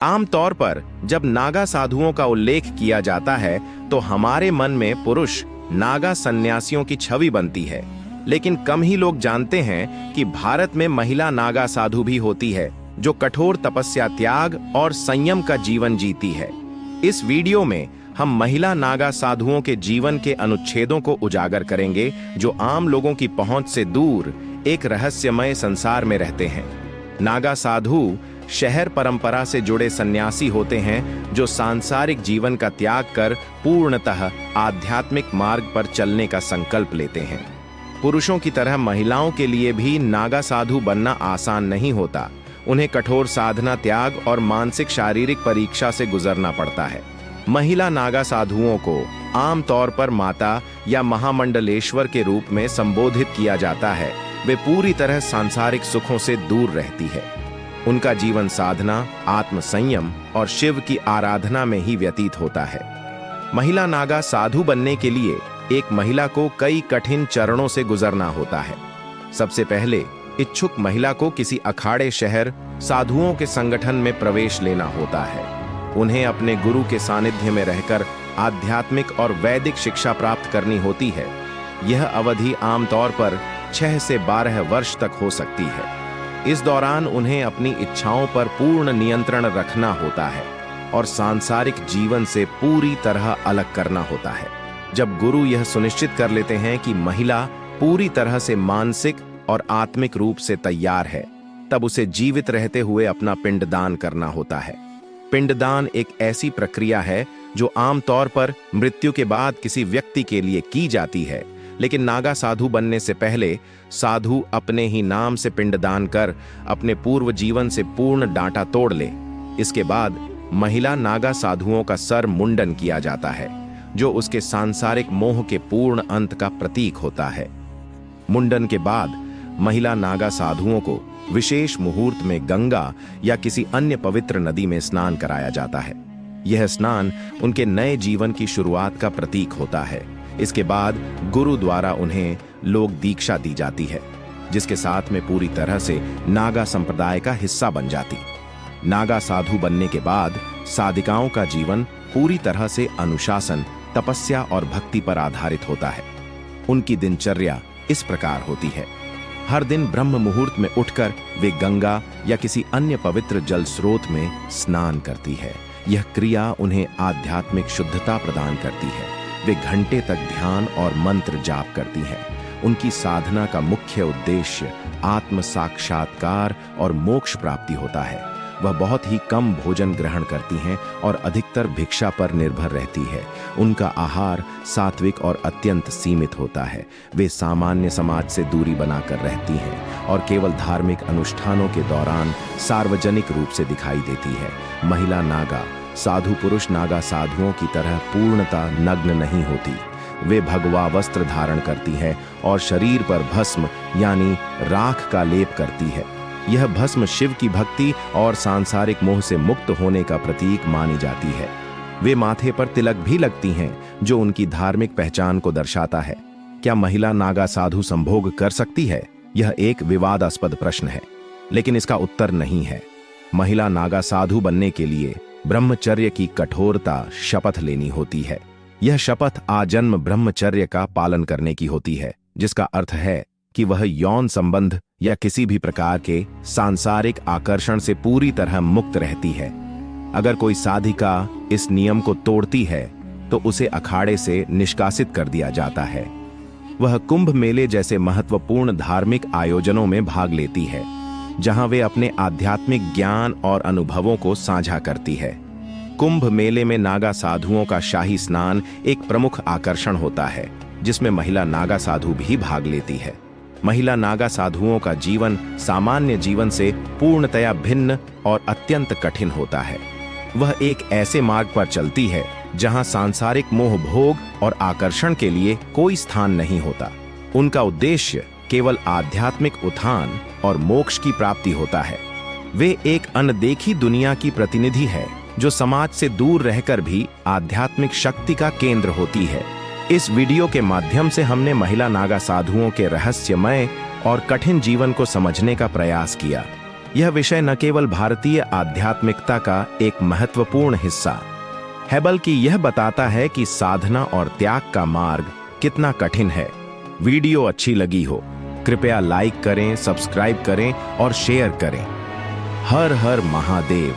आमतौर पर जब नागा साधुओं का उल्लेख किया जाता है तो हमारे मन में पुरुष नागा सन्यासियों की छवि बनती है, लेकिन कम ही लोग जानते हैं कि भारत में महिला नागा साधु भी होती है जो कठोर तपस्या, त्याग और संयम का जीवन जीती है। इस वीडियो में हम महिला नागा साधुओं के जीवन के अनुच्छेदों को उजागर करेंगे जो आम लोगों की पहुंच से दूर एक रहस्यमय संसार में रहते हैं। नागा साधु शहर परंपरा से जुड़े सन्यासी होते हैं जो सांसारिक जीवन का त्याग कर पूर्णतः आध्यात्मिक मार्ग पर चलने का संकल्प लेते हैं। पुरुषों की तरह महिलाओं के लिए भी नागा साधु बनना आसान नहीं होता। उन्हें कठोर साधना, त्याग और मानसिक शारीरिक परीक्षा से गुजरना पड़ता है। महिला नागा साधुओं को आमतौर पर माता या महामंडलेश्वर के रूप में संबोधित किया जाता है। वे पूरी तरह सांसारिक सुखों से दूर रहती है। उनका जीवन साधना, आत्म संयम और शिव की आराधना में ही व्यतीत होता है। महिला नागा साधु बनने के लिए एक महिला को कई कठिन चरणों से गुजरना होता है। सबसे पहले इच्छुक महिला को किसी अखाड़े शहर साधुओं के संगठन में प्रवेश लेना होता है। उन्हें अपने गुरु के सानिध्य में रहकर आध्यात्मिक और वैदिक शिक्षा प्राप्त करनी होती है। यह अवधि आमतौर पर 6 से 12 वर्ष तक हो सकती है। इस दौरान उन्हें अपनी इच्छाओं पर पूर्ण नियंत्रण रखना होता है और सांसारिक जीवन से पूरी तरह अलग करना होता है। जब गुरु यह सुनिश्चित कर लेते हैं कि महिला पूरी तरह से मानसिक और आत्मिक रूप से तैयार है, तब उसे जीवित रहते हुए अपना पिंडदान करना होता है। पिंडदान एक ऐसी प्रक्रिया है जो आमतौर पर मृत्यु के बाद किसी व्यक्ति के लिए की जाती है, लेकिन नागा साधु बनने से पहले साधु अपने ही नाम से पिंडदान कर अपने पूर्व जीवन से पूर्ण डांटा तोड़ ले। इसके बाद महिला नागा साधुओं का सर मुंडन किया जाता है, जो उसके सांसारिक मोह के पूर्ण अंत का प्रतीक होता है। मुंडन के बाद महिला नागा साधुओं को विशेष मुहूर्त में गंगा या किसी अन्य पवित्र नदी में स्नान कराया जाता है। यह स्नान उनके नए जीवन की शुरुआत का प्रतीक होता है। इसके बाद गुरु द्वारा उन्हें लोक दीक्षा दी जाती है, जिसके साथ में पूरी तरह से नागा संप्रदाय का हिस्सा बन जाती। नागा साधु बनने के बाद साधिकाओं का जीवन पूरी तरह से अनुशासन, तपस्या और भक्ति पर आधारित होता है। उनकी दिनचर्या इस प्रकार होती है। हर दिन ब्रह्म मुहूर्त में उठकर वे गंगा या किसी अन्य पवित्र जल स्रोत में स्नान करती है। यह क्रिया उन्हें आध्यात्मिक शुद्धता प्रदान करती है। वे घंटे तक ध्यान और मंत्र जाप करती हैं। उनकी साधना का मुख्य उद्देश्य आत्म साक्षात्कार और मोक्ष प्राप्ति होता है। वह बहुत ही कम भोजन ग्रहण करती हैं और अधिकतर भिक्षा पर निर्भर रहती है। उनका आहार सात्विक और अत्यंत सीमित होता है। वे सामान्य समाज से दूरी बनाकर रहती हैं और केवल धार्मिक अनुष्ठानों के दौरान सार्वजनिक रूप से दिखाई देती है। महिला नागा साधु पुरुष नागा साधुओं की तरह पूर्णता नग्न नहीं होती। वे भगवा वस्त्र धारण करती है और शरीर पर भस्म यानी राख का लेप करती है। यह भस्म शिव की भक्ति और सांसारिक मोह से मुक्त होने का प्रतीक मानी जाती है। वे माथे पर तिलक भी लगती हैं, जो उनकी धार्मिक पहचान को दर्शाता है। क्या महिला नागा साधु संभोग कर सकती है? यह एक विवादास्पद प्रश्न है, लेकिन इसका उत्तर नहीं है। महिला नागा साधु बनने के लिए ब्रह्मचर्य की कठोरता शपथ लेनी होती है। यह शपथ आजन्म ब्रह्मचर्य का पालन करने की होती है, जिसका अर्थ है कि वह यौन संबंध या किसी भी प्रकार के सांसारिक आकर्षण से पूरी तरह मुक्त रहती है। अगर कोई साधिका इस नियम को तोड़ती है तो उसे अखाड़े से निष्कासित कर दिया जाता है। वह कुंभ मेले जैसे महत्वपूर्ण धार्मिक आयोजनों में भाग लेती है, जहां वे अपने आध्यात्मिक ज्ञान और अनुभवों को साझा करती है। कुंभ मेले में नागा साधुओं का शाही स्नान एक प्रमुख आकर्षण होता है, जिसमें महिला नागा साधु भी भाग लेती है। महिला नागा साधुओं का जीवन सामान्य जीवन से पूर्णतया भिन्न और अत्यंत कठिन होता है। वह एक ऐसे मार्ग पर चलती है जहां सांसारिक मोह, भोग और आकर्षण के लिए कोई स्थान नहीं होता। उनका उद्देश्य केवल आध्यात्मिक उत्थान और मोक्ष की प्राप्ति होता है। वे एक अनदेखी दुनिया की प्रतिनिधि है, जो समाज से दूर रहकर भी आध्यात्मिक शक्ति का केंद्र होती है। इस वीडियो के माध्यम से हमने महिला नागा साधुओं के रहस्यमय और कठिन जीवन को समझने का प्रयास किया। यह विषय न केवल भारतीय आध्यात्मिकता का एक महत्वपूर्ण हिस्सा है, बल्कि यह बताता है कि साधना और त्याग का मार्ग कितना कठिन है। वीडियो अच्छी लगी हो कृपया लाइक करें, सब्सक्राइब करें और शेयर करें। हर हर महादेव।